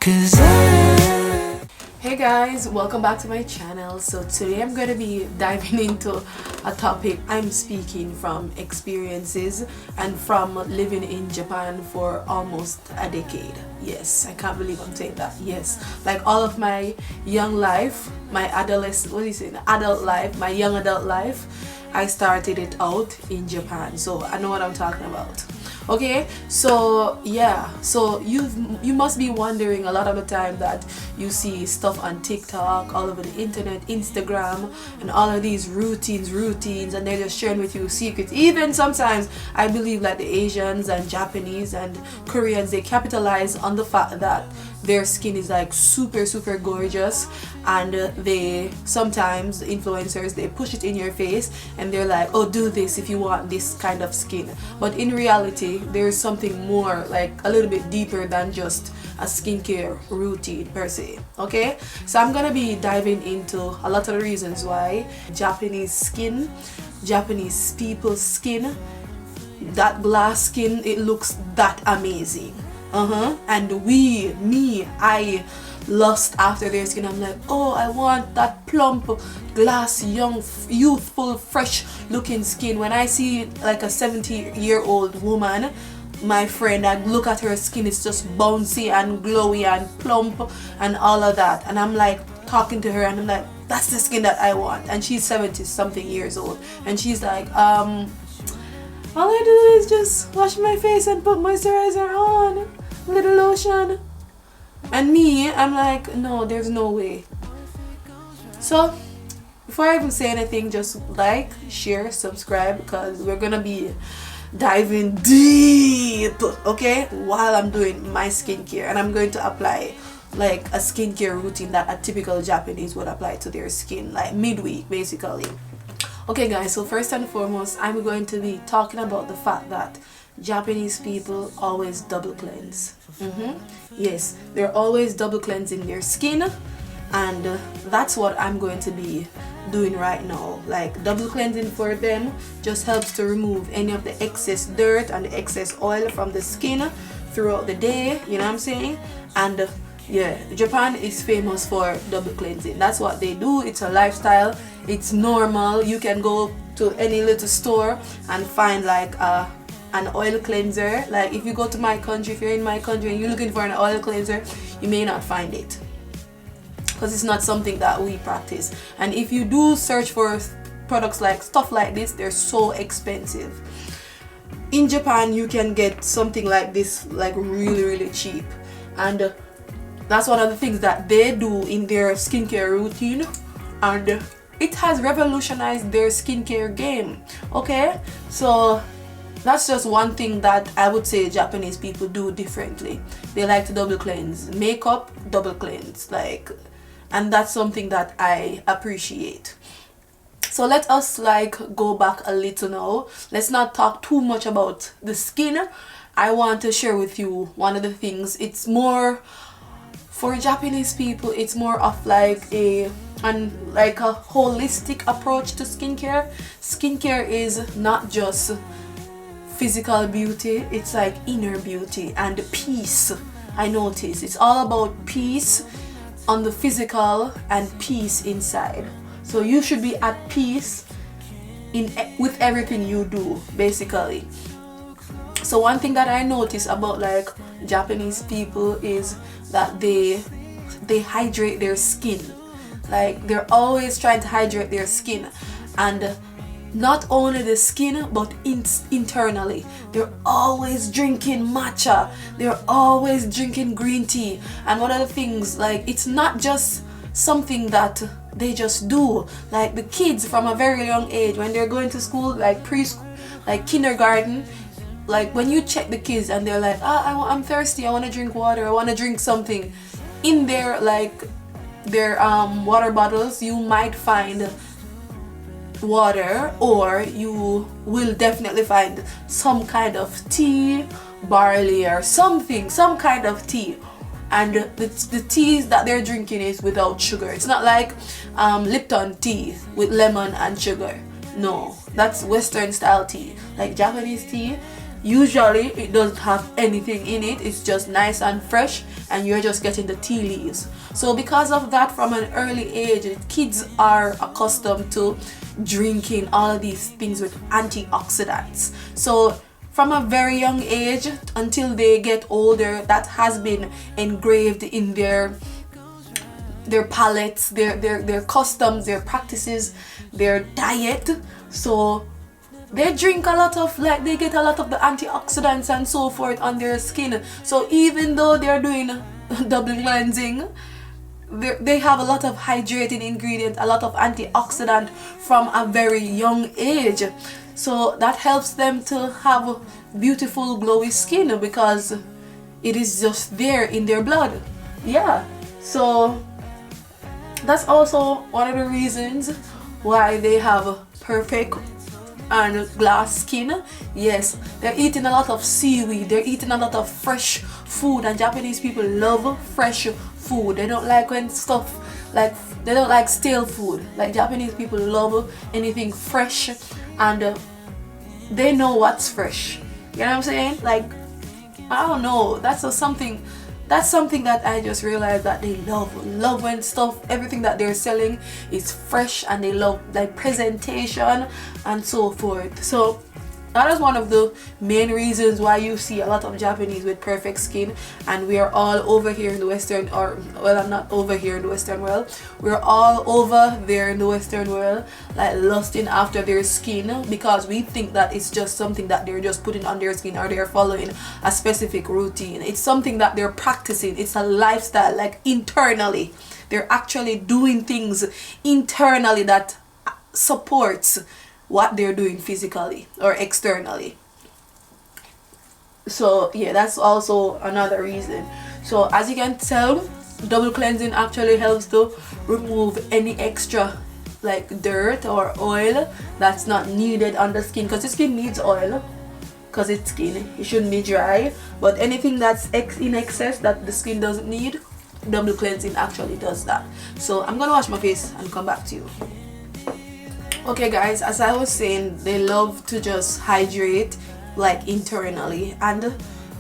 Hey guys, welcome back to my channel. So today I'm going to be diving into a topic. I'm speaking from experiences and from living in Japan for almost a decade. Yes, I can't believe I'm saying that. Yes, like all of my young life, my adult life, my young adult life, I started it out in Japan. So I know what I'm talking about. Okay, so yeah, so you must be wondering a lot of the time that you see stuff on TikTok, all over the internet, Instagram, and all of these routines, and they're just sharing with you secrets. Even sometimes I believe like the Asians and Japanese and Koreans, they capitalize on the fact that their skin is like super gorgeous, and they sometimes influencers, they push it in your face and they're like, oh, do this if you want this kind of skin. But in reality, there's something more, like a little bit deeper than just a skincare routine per se. Okay, so I'm gonna be diving into a lot of the reasons why Japanese people's skin, that glass skin, it looks that amazing. And I lust after their skin. I'm like, oh, I want that plump, glass, young, youthful, fresh looking skin. When I see like a 70-year-old woman, my friend, I look at her skin, it's just bouncy and glowy and plump and all of that, and I'm like talking to her and I'm like, that's the skin that I want. And she's 70 something years old and she's like, all I do is just wash my face and put moisturizer on, a little lotion. And me, I'm like, no, there's no way. So before I even say anything, just like, share, subscribe, because we're gonna be diving deep, okay, while I'm doing my skincare. And I'm going to apply like a skincare routine that a typical Japanese would apply to their skin, like midweek basically. Okay guys, so first and foremost, I'm going to be talking about the fact that Japanese people always double cleanse. Yes, they're always double cleansing their skin, and that's what I'm going to be doing right now. Like, double cleansing for them just helps to remove any of the excess dirt and the excess oil from the skin throughout the day, you know what I'm saying? And yeah, Japan is famous for double cleansing. That's what they do. It's a lifestyle, it's normal. You can go to any little store and find like an oil cleanser. Like if you go to my country, if you're in my country and you're looking for an oil cleanser, you may not find it because it's not something that we practice. And if you do search for products like stuff like this, they're so expensive. In Japan, you can get something like this like really cheap, and that's one of the things that they do in their skincare routine, and it has revolutionized their skincare game. Okay, so that's just one thing that I would say Japanese people do differently. They like to double cleanse. Makeup, double cleanse, like, and that's something that I appreciate. So let us like go back a little now. Let's not talk too much about the skin. I want to share with you one of the things. It's more for Japanese people, it's more of like a holistic approach to skincare. Skincare is not just physical beauty, it's like inner beauty and peace. I notice it's all about peace on the physical and peace inside. So you should be at peace with everything you do basically. So one thing that I notice about like Japanese people is that they hydrate their skin. Like they're always trying to hydrate their skin, and not only the skin but internally. They're always drinking matcha, they're always drinking green tea. And one of the things, like, it's not just something that they just do. Like the kids from a very young age, when they're going to school, like preschool, like kindergarten, like when you check the kids and they're like, I'm thirsty, I want to drink water, I want to drink something, in their water bottles you might find water, or you will definitely find some kind of tea, barley or something, some kind of tea. And the teas that they're drinking is without sugar. It's not like Lipton tea with lemon and sugar. No, that's Western style tea. Like Japanese tea, Usually it doesn't have anything in it, it's just nice and fresh, and you're just getting the tea leaves. So because of that, from an early age, kids are accustomed to drinking all of these things with antioxidants. So from a very young age until they get older, that has been engraved in their palates, their customs, their practices, their diet. So they drink a lot of, like, they get a lot of the antioxidants and so forth on their skin. So even though they're doing double cleansing, they have a lot of hydrating ingredients, a lot of antioxidant from a very young age. So that helps them to have beautiful glowy skin because it is just there in their blood. Yeah, so that's also one of the reasons why they have perfect and glass skin. Yes, they're eating a lot of seaweed, they're eating a lot of fresh food, and Japanese people love fresh food. They don't like when stuff, like, they don't like stale food. Like, Japanese people love anything fresh, and they know what's fresh. You know what I'm saying? Like, I don't know, that's something that I just realized that they love when stuff, everything that they're selling is fresh, and they love, like, presentation and so forth. So that is one of the main reasons why you see a lot of Japanese with perfect skin, and we are all over here in the Western, or, well, I'm not over here in the Western world, we're all over there in the Western world, like, lusting after their skin, because we think that it's just something that they're just putting on their skin, or they're following a specific routine. It's something that they're practicing. It's a lifestyle, like, internally. They're actually doing things internally that supports what they're doing physically or externally. So yeah, that's also another reason. So as you can tell, double cleansing actually helps to remove any extra, like, dirt or oil that's not needed on the skin, because the skin needs oil because it's skin. It shouldn't be dry, but anything that's in excess that the skin doesn't need, double cleansing actually does that. So I'm gonna wash my face and come back to you. Okay guys, as I was saying, they love to just hydrate, like, internally and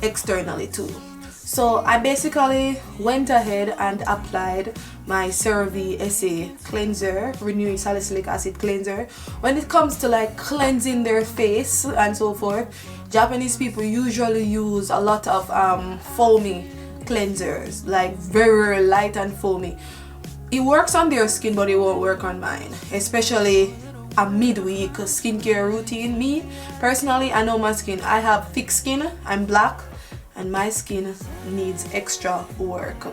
externally too. So I basically went ahead and applied my CeraVe SA cleanser, renewing salicylic acid cleanser. When it comes to, like, cleansing their face and so forth, Japanese people usually use a lot of foamy cleansers, like very light and foamy. It works on their skin, but it won't work on mine, especially a midweek skincare routine. Me personally, I know my skin, I have thick skin, I'm black, and my skin needs extra work.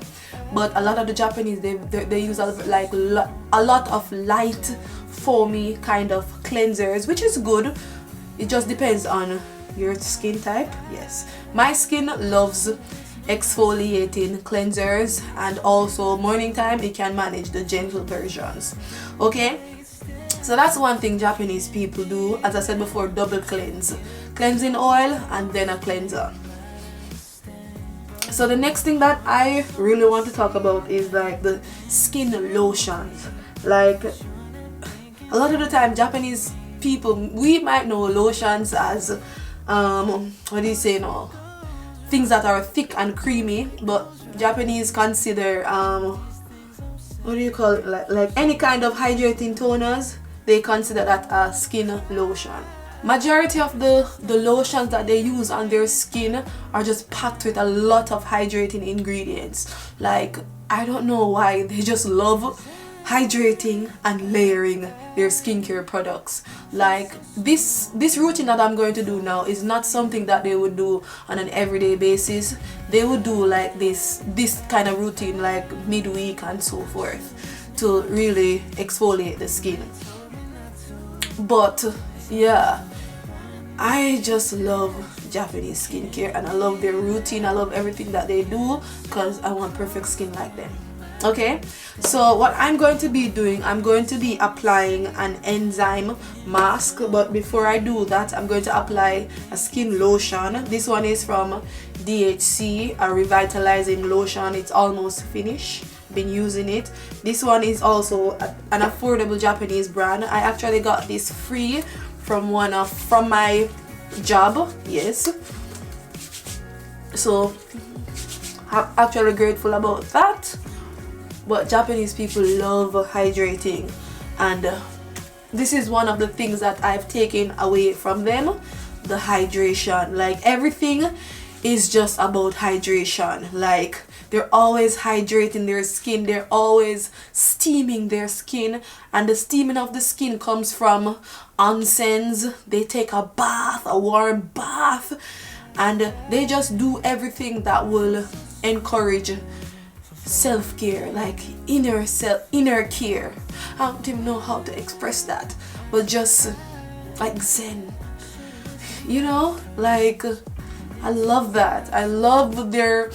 But a lot of the Japanese, they use a lot of light foamy kind of cleansers, which is good. It just depends on your skin type. Yes, my skin loves exfoliating cleansers, and also morning time it can manage the gentle versions. Okay, so that's one thing Japanese people do. As I said before, double cleanse, cleansing oil and then a cleanser. So the next thing that I really want to talk about is, like, the skin lotions. Like, a lot of the time Japanese people, we might know lotions as what do you say now, things that are thick and creamy, but Japanese consider what do you call it, like any kind of hydrating toners, they consider that a skin lotion. Majority of the lotions that they use on their skin are just packed with a lot of hydrating ingredients. Like, I don't know why, they just love hydrating and layering their skincare products. Like, this routine that I'm going to do now is not something that they would do on an everyday basis. They would do, like, this kind of routine, like, midweek and so forth, to really exfoliate the skin. But yeah, I just love Japanese skincare, and I love their routine. I love everything that they do because I want perfect skin like them. Okay, so what I'm going to be doing, I'm going to be applying an enzyme mask, but before I do that, I'm going to apply a skin lotion. This one is from DHC, a revitalizing lotion. It's almost finished, been using it. This one is also an affordable Japanese brand. I actually got this free from my job. Yes, so I'm actually grateful about that. But Japanese people love hydrating, and this is one of the things that I've taken away from them, the hydration. Like everything is just about hydration. Like they're always hydrating their skin, they're always steaming their skin, and the steaming of the skin comes from onsens. They take a bath, a warm bath, and they just do everything that will encourage self-care, like inner care. I don't even know how to express that, but just like zen, you know. Like I love that. I love their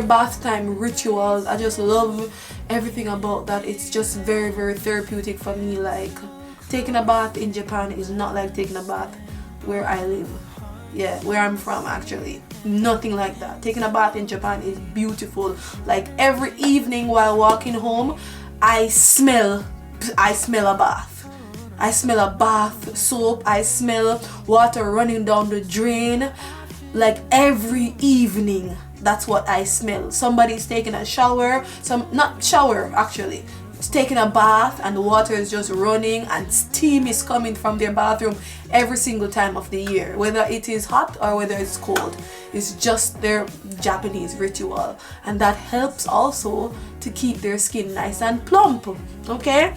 bath time rituals. I just love everything about that. It's just very, very therapeutic for me. Like taking a bath in Japan is not like taking a bath where I live. Yeah, where I'm from actually. Nothing like that. Taking a bath in Japan is beautiful. Like every evening while walking home, I smell a bath. I smell a bath soap. I smell water running down the drain. Like every evening, that's what I smell. Somebody's taking a shower, not shower actually. It's taking a bath and the water is just running and steam is coming from their bathroom every single time of the year, whether it is hot or whether it's cold. It's just their Japanese ritual, and that helps also to keep their skin nice and plump. Okay,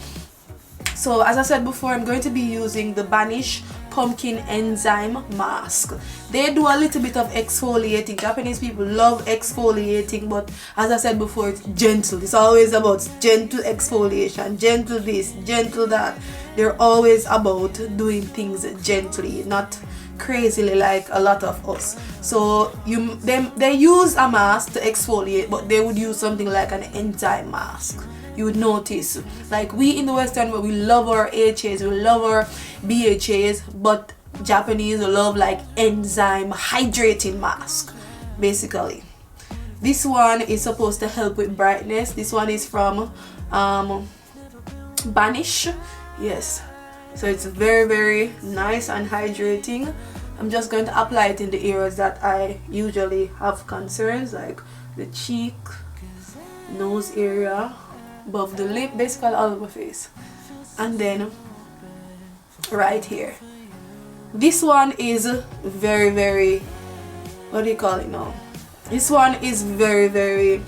so as I said before, I'm going to be using the Banish pumpkin enzyme mask. They do a little bit of exfoliating. Japanese people love exfoliating, but as I said before, it's gentle. It's always about gentle exfoliation, gentle this, gentle that. They're always about doing things gently, not crazily like a lot of us. So they use a mask to exfoliate, but they would use something like an enzyme mask. You would notice, like we in the Western world, we love our AHAs, we love our BHAs, but Japanese love like enzyme hydrating mask, basically. This one is supposed to help with brightness. This one is from Banish. Yes, so it's very, very nice and hydrating. I'm just going to apply it in the areas that I usually have concerns, like the cheek, nose area, above the lip, basically all over face, and then right here. This one is very, very, what do you call it now? This one is very, very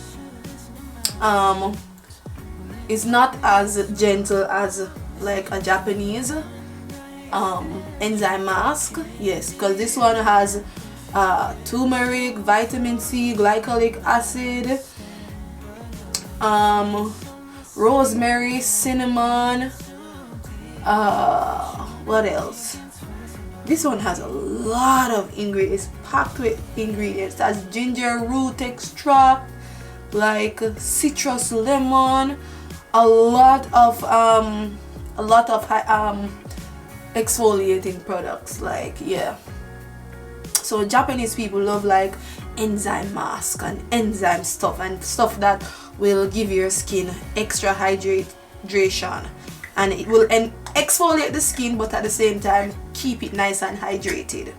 it's not as gentle as like a Japanese enzyme mask. Yes, because this one has turmeric, vitamin C, glycolic acid, rosemary, cinnamon, what else? This one has a lot of ingredients, packed with ingredients. That's ginger root extract, like citrus lemon, a lot of exfoliating products. Like, yeah. So Japanese people love like enzyme mask and enzyme stuff and stuff that will give your skin extra hydration, and it will exfoliate the skin, but at the same time keep it nice and hydrated.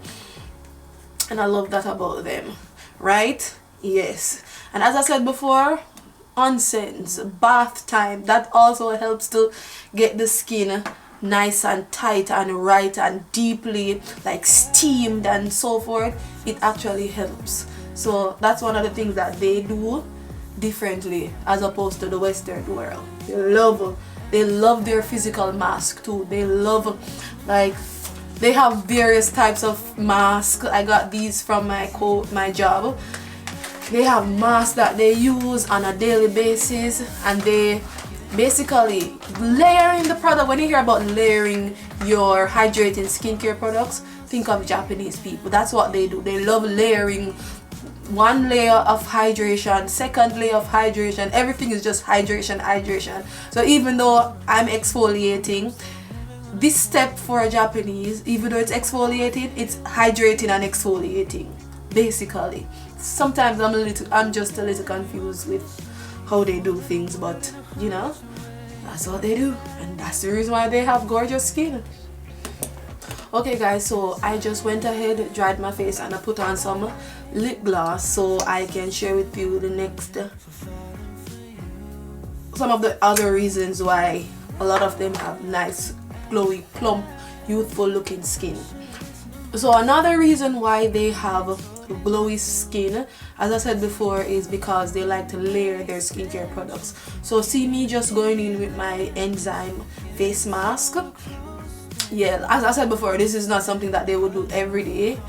And I love that about them, right? Yes. And as I said before, onsens, bath time, that also helps to get the skin nice and tight and right and deeply like steamed and so forth. It actually helps. So that's one of the things that they do differently as opposed to the Western world. They love their physical mask too. They love, like, they have various types of masks. I got these from my job. They have masks that they use on a daily basis, and they basically layering the product. When you hear about layering your hydrating skincare products, think of Japanese people. That's what they do. They love layering. One layer of hydration, second layer of hydration, everything is just hydration. So even though I'm exfoliating, this step for a Japanese, even though it's exfoliating, it's hydrating and exfoliating, basically. Sometimes I'm just a little confused with how they do things, but you know, that's what they do, and that's the reason why they have gorgeous skin. Okay guys, so I just went ahead, dried my face, and I put on some lip gloss so I can share with you the next some of the other reasons why a lot of them have nice, glowy, plump, youthful looking skin. So another reason why they have glowy skin, as I said before, is because they like to layer their skincare products. So see me just going in with my enzyme face mask. Yeah, as I said before, this is not something that they would do every day.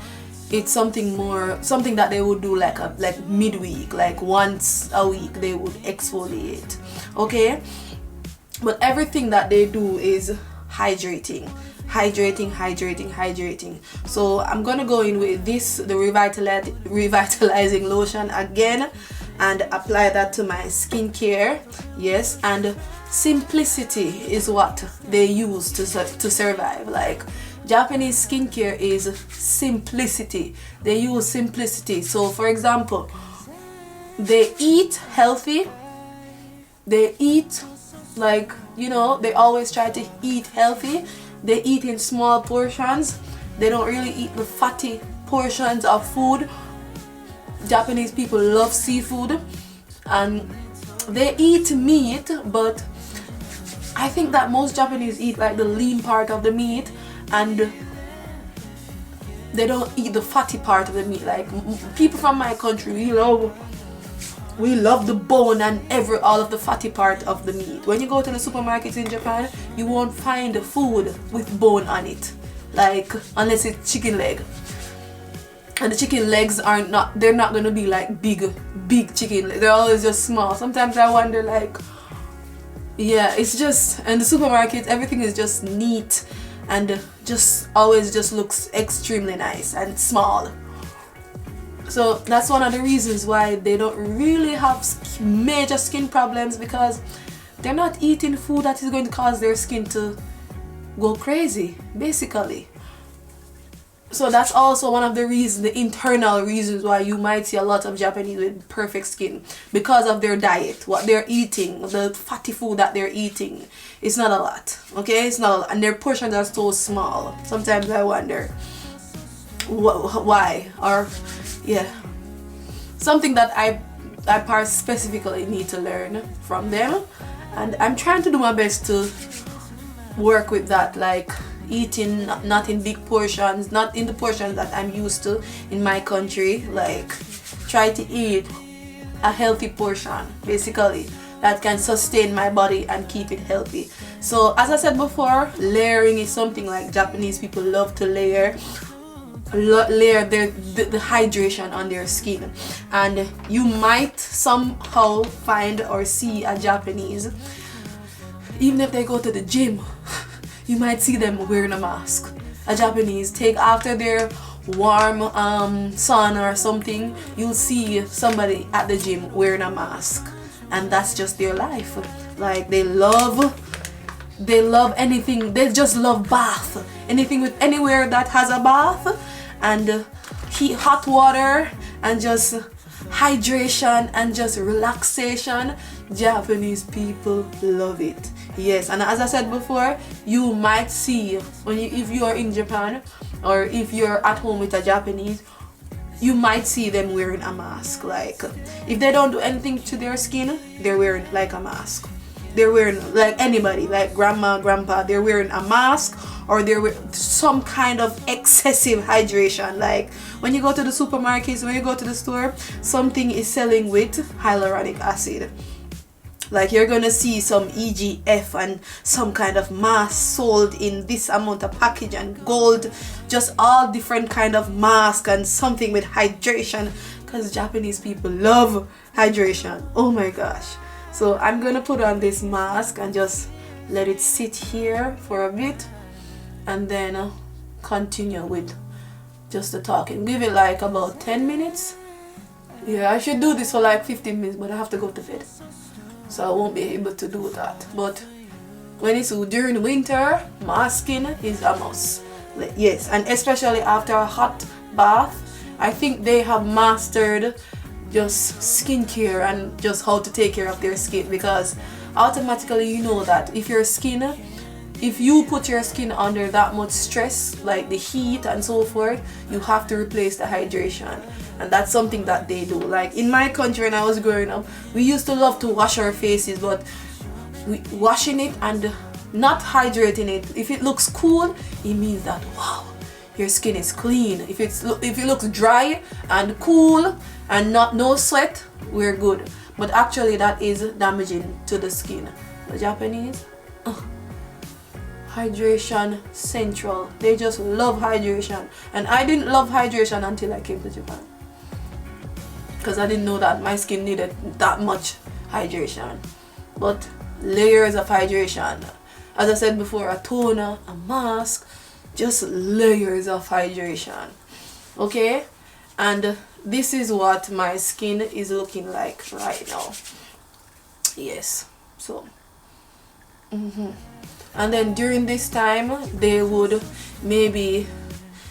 It's something that they would do like midweek, like once a week they would exfoliate. Okay, but everything that they do is hydrating. So I'm gonna go in with this, the revitalizing lotion again, and apply that to my skincare. Yes, and simplicity is what they use to survive. Like, Japanese skincare is simplicity. They use simplicity. So for example, they eat healthy. They eat, like, you know, they always try to eat healthy. They eat in small portions. They don't really eat the fatty portions of food. Japanese people love seafood, and they eat meat, but I think that most Japanese eat like the lean part of the meat, and they don't eat the fatty part of the meat. Like people from my country, we love the bone and all of the fatty part of the meat. When you go to the supermarkets in Japan, you won't find food with bone on it, like unless it's chicken leg. And the chicken legs they're not gonna be like big chicken legs. They're always just small. Sometimes I wonder, like, yeah, it's just, in the supermarket everything is just neat and just always just looks extremely nice and small. So that's one of the reasons why they don't really have major skin problems, because they're not eating food that is going to cause their skin to go crazy, basically. So that's also one of the reasons, the internal reasons why you might see a lot of Japanese with perfect skin, because of their diet, what they're eating, the fatty food that they're eating. It's not a lot, okay? It's not a lot, and their portions are so small. Sometimes I wonder why, or yeah, something that I specifically need to learn from them, and I'm trying to do my best to work with that, like eating not in big portions, not in the portions that I'm used to in my country. Like, try to eat a healthy portion, basically, that can sustain my body and keep it healthy. So as I said before, layering is something like Japanese people love to layer the hydration on their skin. And you might somehow find or see a Japanese, even if they go to the gym, you might see them wearing a mask. A Japanese, take after their warm sun or something, you'll see somebody at the gym wearing a mask, and that's just their life. Like, they love anything. They just love bath, anything with anywhere that has a bath, and hot water, and just hydration and just relaxation. Japanese people love it. Yes, and as I said before, you might see if you are in Japan, or if you're at home with a Japanese, you might see them wearing a mask. Like, if they don't do anything to their skin, they're wearing like a mask. They're wearing, like anybody, like grandma, grandpa, they're wearing a mask, or they're wearing some kind of excessive hydration. Like, when you go to the supermarkets, when you go to the store, something is selling with hyaluronic acid. Like, you're gonna see some EGF and some kind of mask sold in this amount of package, and gold, just all different kind of mask, and something with hydration, because Japanese people love hydration. Oh my gosh. So I'm gonna put on this mask and just let it sit here for a bit, and then continue with just the talking. Give it like about 10 minutes. Yeah, I should do this for like 15 minutes, but I have to go to bed, so I won't be able to do that. But when it's during winter, masking is a must. Yes, and especially after a hot bath, I think they have mastered just skincare and just how to take care of their skin, because automatically you know that if your skin if you put your skin under that much stress, like the heat and so forth, you have to replace the hydration. And that's something that they do. Like in my country when I was growing up, we used to love to wash our faces, but washing it and not hydrating it, if it looks cool, it means that wow, your skin is clean. If it looks dry and cool and no sweat, we're good. But actually that is damaging to the skin. The Japanese, hydration central. They just love hydration, and I didn't love hydration until I came to Japan, because I didn't know that my skin needed that much hydration. But layers of hydration, as I said before, a toner, a mask, just layers of hydration. Okay, and this is what my skin is looking like right now. Yes, so and then during this time they would maybe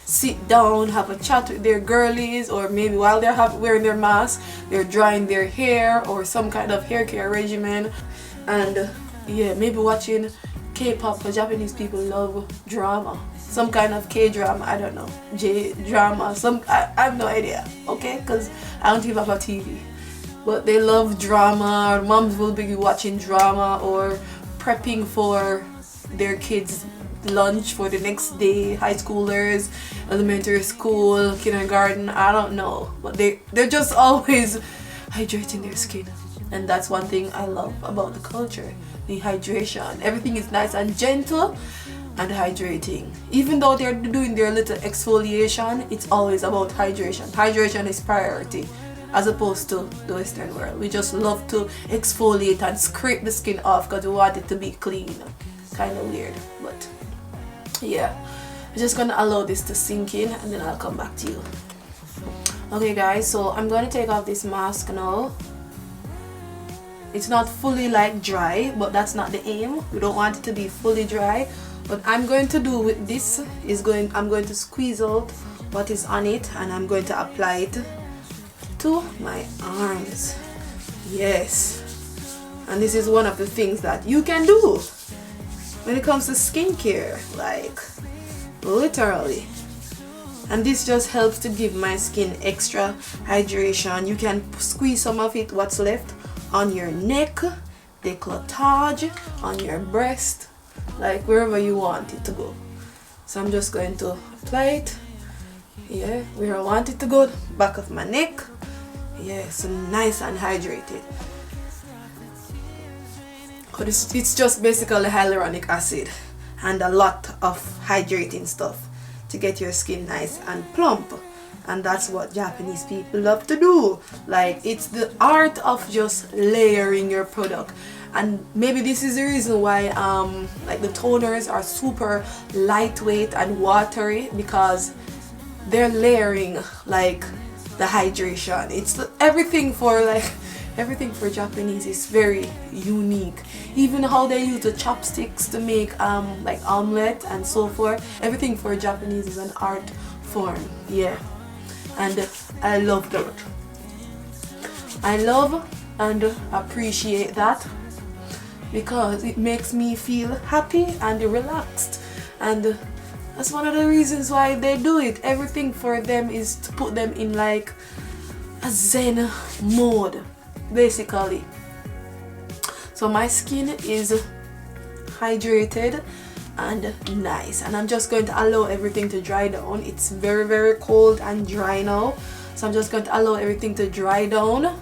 sit down, have a chat with their girlies, or maybe while they're wearing their mask, they're drying their hair or some kind of hair care regimen. And yeah, maybe watching K-pop, because Japanese people love drama, some kind of K-drama, I don't know, J-drama, I have no idea, okay, because I don't even have a TV, but they love drama. Moms will be watching drama or prepping for their kids' lunch for the next day. High schoolers, elementary school, kindergarten, I don't know, but they're just always hydrating their skin. And that's one thing I love about the culture, the hydration. Everything is nice and gentle and hydrating. Even though they're doing their little exfoliation, it's always about hydration. Hydration is priority, as opposed to the Western world. We just love to exfoliate and scrape the skin off because we want it to be clean. Kind of weird, but yeah, I'm just gonna allow this to sink in and then I'll come back to you. Okay guys, so I'm gonna take off this mask now. It's not fully like dry, but that's not the aim. We don't want it to be fully dry. What I'm going to do with this is I'm going to squeeze out what is on it, and I'm going to apply it to my arms. Yes, and this is one of the things that you can do when it comes to skincare, like literally. And this just helps to give my skin extra hydration. You can squeeze some of it, what's left, on your neck, décolletage, on your breast, like wherever you want it to go. So I'm just going to apply it, yeah, where I want it to go, back of my neck. Yeah, so nice and hydrated. It's just basically hyaluronic acid and a lot of hydrating stuff to get your skin nice and plump. And that's what Japanese people love to do. Like, it's the art of just layering your product. And maybe this is the reason why like the toners are super lightweight and watery, because they're layering like the hydration. It's everything for Japanese is very unique. Even how they use the chopsticks to make like omelette and so forth. Everything for Japanese is an art form. Yeah, and I love that. I love and appreciate that, because it makes me feel happy and relaxed, and that's one of the reasons why they do it. Everything for them is to put them in like a zen mode, basically. So my skin is hydrated and nice, and I'm just going to allow everything to dry down. It's very, very cold and dry now, so I'm just going to allow everything to dry down,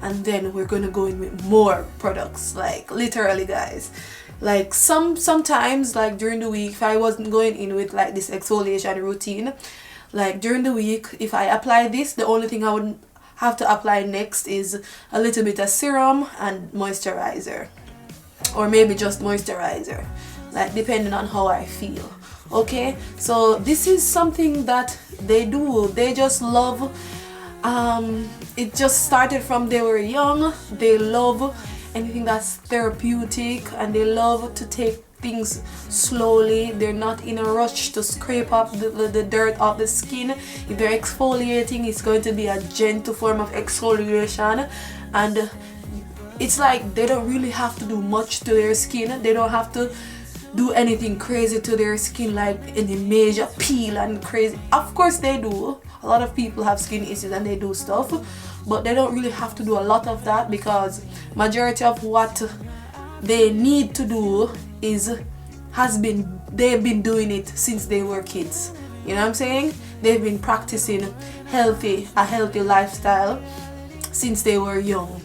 and then we're going to go in with more products. Like literally guys, like sometimes like during the week, if I wasn't going in with like this exfoliation routine, like during the week, if I apply this, the only thing I would have to apply next is a little bit of serum and moisturizer, or maybe just moisturizer, like depending on how I feel. Okay, so this is something that they do. They just love it just started from they were young. They love anything that's therapeutic, and they love to take things slowly. They're not in a rush to scrape up the dirt off the skin. If they're exfoliating, it's going to be a gentle form of exfoliation, and it's like they don't really have to do much to their skin. They don't have to do anything crazy to their skin, like any major peel and crazy. Of course they do. A lot of people have skin issues and they do stuff, but they don't really have to do a lot of that, because majority of what they need to do they've been doing it since they were kids. You know what I'm saying? They've been practicing a healthy lifestyle since they were young.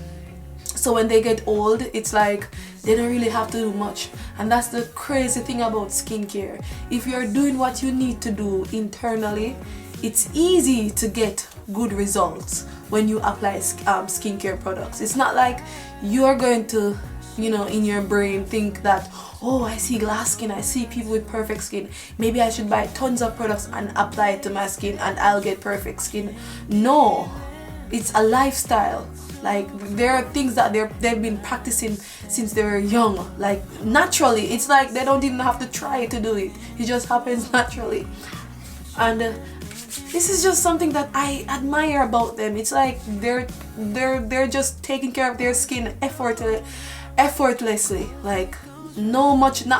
So when they get old, it's like they don't really have to do much. And that's the crazy thing about skincare. If you're doing what you need to do internally, it's easy to get good results when you apply skincare products. It's not like you're going to, you know, in your brain think that, oh, I see glass skin, I see people with perfect skin, maybe I should buy tons of products and apply it to my skin and I'll get perfect skin. No, it's a lifestyle. Like, there are things that they've been practicing since they were young, like naturally. It's like they don't even have to try to do it. It just happens naturally. And this is just something that I admire about them. It's like they're just taking care of their skin effortlessly. Like, not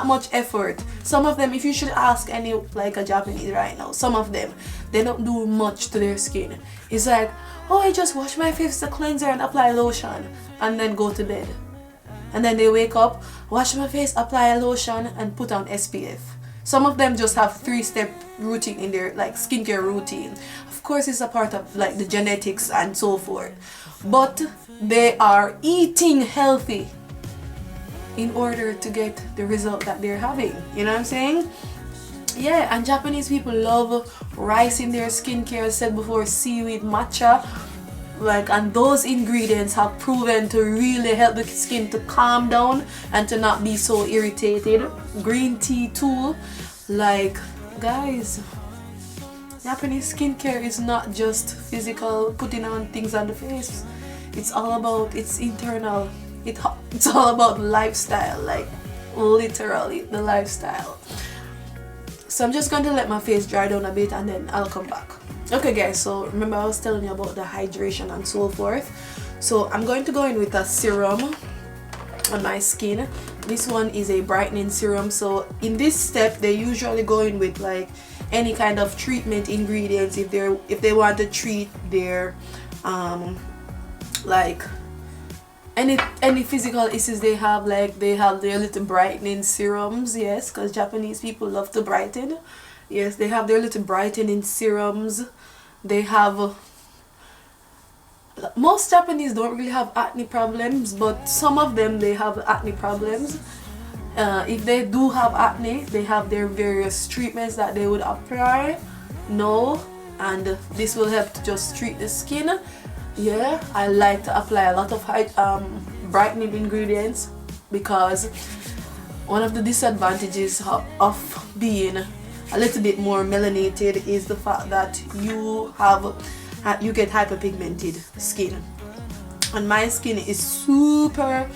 much effort. Some of them, if you should ask any, like a Japanese right now, some of them, they don't do much to their skin. It's like, oh, I just wash my face with a cleanser and apply lotion and then go to bed. And then they wake up, wash my face, apply a lotion and put on SPF. Some of them just have 3-step routine in their, like, skincare routine. Of course, it's a part of, like, the genetics and so forth. But they are eating healthy in order to get the result that they're having. You know what I'm saying? Yeah, and Japanese people love rice in their skincare. I said before, seaweed, matcha, like, and those ingredients have proven to really help the skin to calm down and to not be so irritated. Green tea too. Like, guys, Japanese skincare is not just physical, putting on things on the face. It's all about, it's internal. It's all about lifestyle, like literally the lifestyle. So I'm just going to let my face dry down a bit and then I'll come back. Okay guys, so remember I was telling you about the hydration and so forth. So I'm going to go in with a serum on my skin. This one is a brightening serum. So in this step they usually go in with like any kind of treatment ingredients if they want to treat their like any physical issues they have. Like, they have their little brightening serums, yes, because Japanese people love to brighten. Yes, they have their little brightening serums. They have, most Japanese don't really have acne problems, but some of them, they have acne problems. If they do have acne, they have their various treatments that they would apply. And this will help to just treat the skin. Yeah, I like to apply a lot of brightening ingredients, because one of the disadvantages of being a little bit more melanated is the fact that you get hyperpigmented skin, and my skin is super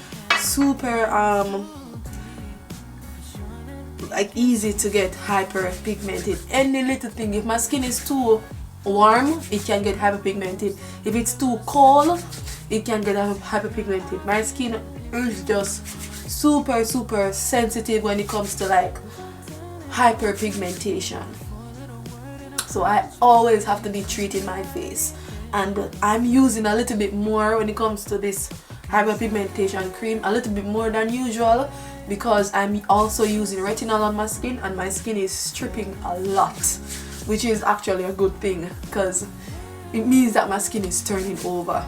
like easy to get hyperpigmented. Any little thing, if my skin is too warm, it can get hyperpigmented. If it's too cold, it can get hyperpigmented. My skin is just super sensitive when it comes to like hyperpigmentation. So I always have to be treating my face, and I'm using a little bit more when it comes to this hyperpigmentation cream, a little bit more than usual, because I'm also using retinol on my skin, and my skin is stripping a lot, which is actually a good thing because it means that my skin is turning over.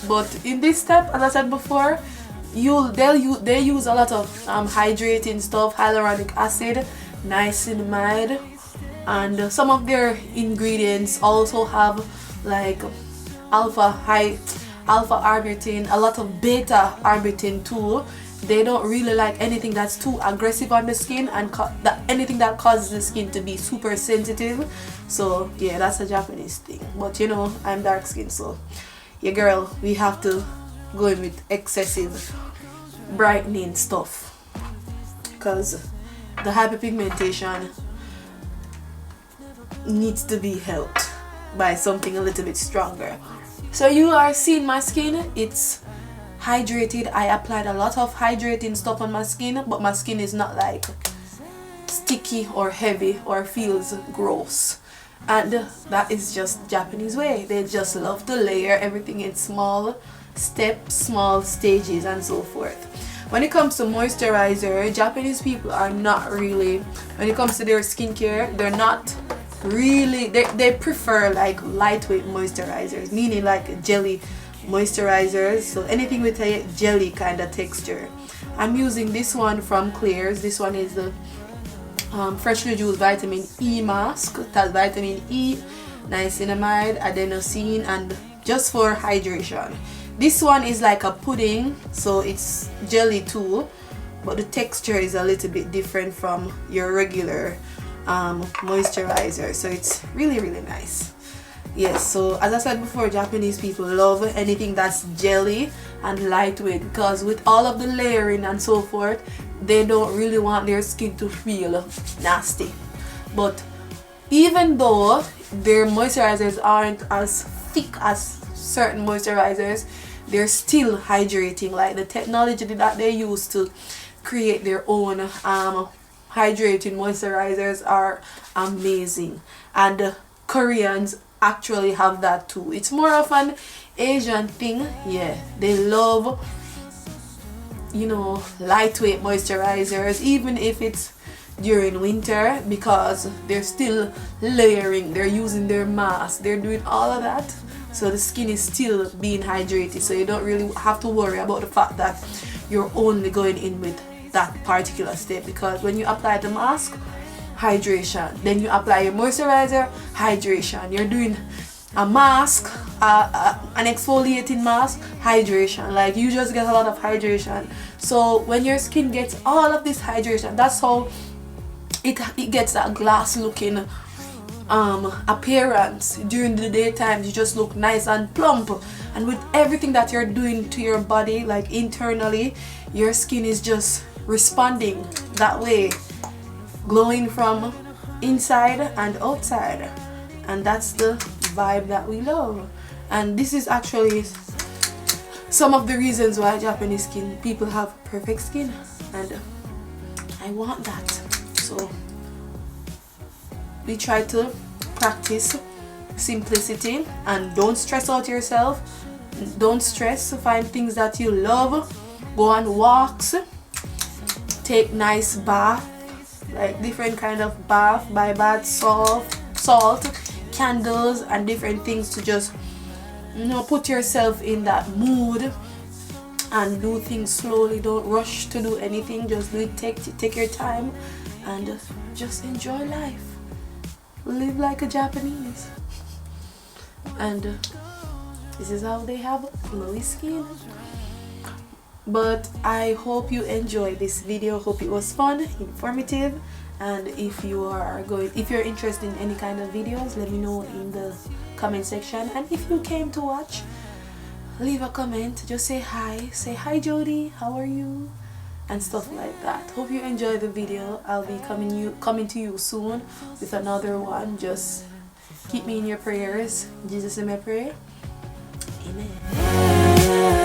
But in this step, as I said before, they use a lot of hydrating stuff, hyaluronic acid, niacinamide, and some of their ingredients also have like alpha arbutin, a lot of beta arbutin too. They don't really like anything that's too aggressive on the skin, and anything that causes the skin to be super sensitive. So yeah, that's a Japanese thing. But you know, I'm dark skinned, so yeah girl, we have to go in with excessive brightening stuff, because the hyperpigmentation needs to be helped by something a little bit stronger. So you are seeing my skin, it's hydrated. I applied a lot of hydrating stuff on my skin, but my skin is not like sticky or heavy or feels gross. And that is just Japanese way. They just love to layer everything in small steps, small stages, and so forth. When it comes to moisturizer, Japanese people are not really, when it comes to their skincare, they're not really, they prefer like lightweight moisturizers, meaning like jelly moisturizers, so anything with a jelly kind of texture. I'm using this one from Claire's. This one is the freshly juiced vitamin E mask. It has vitamin E, niacinamide, adenosine, and just for hydration. This one is like a pudding, so it's jelly too, but the texture is a little bit different from your regular moisturizer, so it's really nice. Yes, so as I said before, Japanese people love anything that's jelly and lightweight, because with all of the layering and so forth, they don't really want their skin to feel nasty. But even though their moisturizers aren't as thick as certain moisturizers, they're still hydrating. Like the technology that they use to create their own hydrating moisturizers are amazing, and Koreans actually have that too. It's more of an Asian thing. Yeah, they love, you know, lightweight moisturizers, even if it's during winter, because they're still layering, they're using their mask, they're doing all of that, so the skin is still being hydrated, so you don't really have to worry about the fact that you're only going in with that particular step. Because when you apply the mask, hydration, then you apply your moisturizer, hydration, you're doing a mask, an exfoliating mask, hydration. Like you just get a lot of hydration. So when your skin gets all of this hydration, that's how it gets that glass looking appearance. During the daytime you just look nice and plump, and with everything that you're doing to your body, like internally, your skin is just responding that way, glowing from inside and outside. And that's the vibe that we love. And this is actually some of the reasons why Japanese skin people have perfect skin, and I want that. So we try to practice simplicity and don't stress out yourself. Don't stress. Find things that you love. Go on walks, take nice bath, like different kind of bath, buy bath salt, candles, and different things to just, you know, put yourself in that mood and do things slowly. Don't rush to do anything. Just do it, take your time, and just enjoy life. Live like a Japanese. And this is how they have glowy skin. But I hope you enjoyed this video. Hope it was fun, informative, and if you're interested in any kind of videos, let me know in the comment section. And if you came to watch, leave a comment. Just say hi Jody, how are you, and stuff like that. Hope you enjoyed the video. I'll be coming to you soon with another one. Just keep me in your prayers. In Jesus' name I pray. Amen.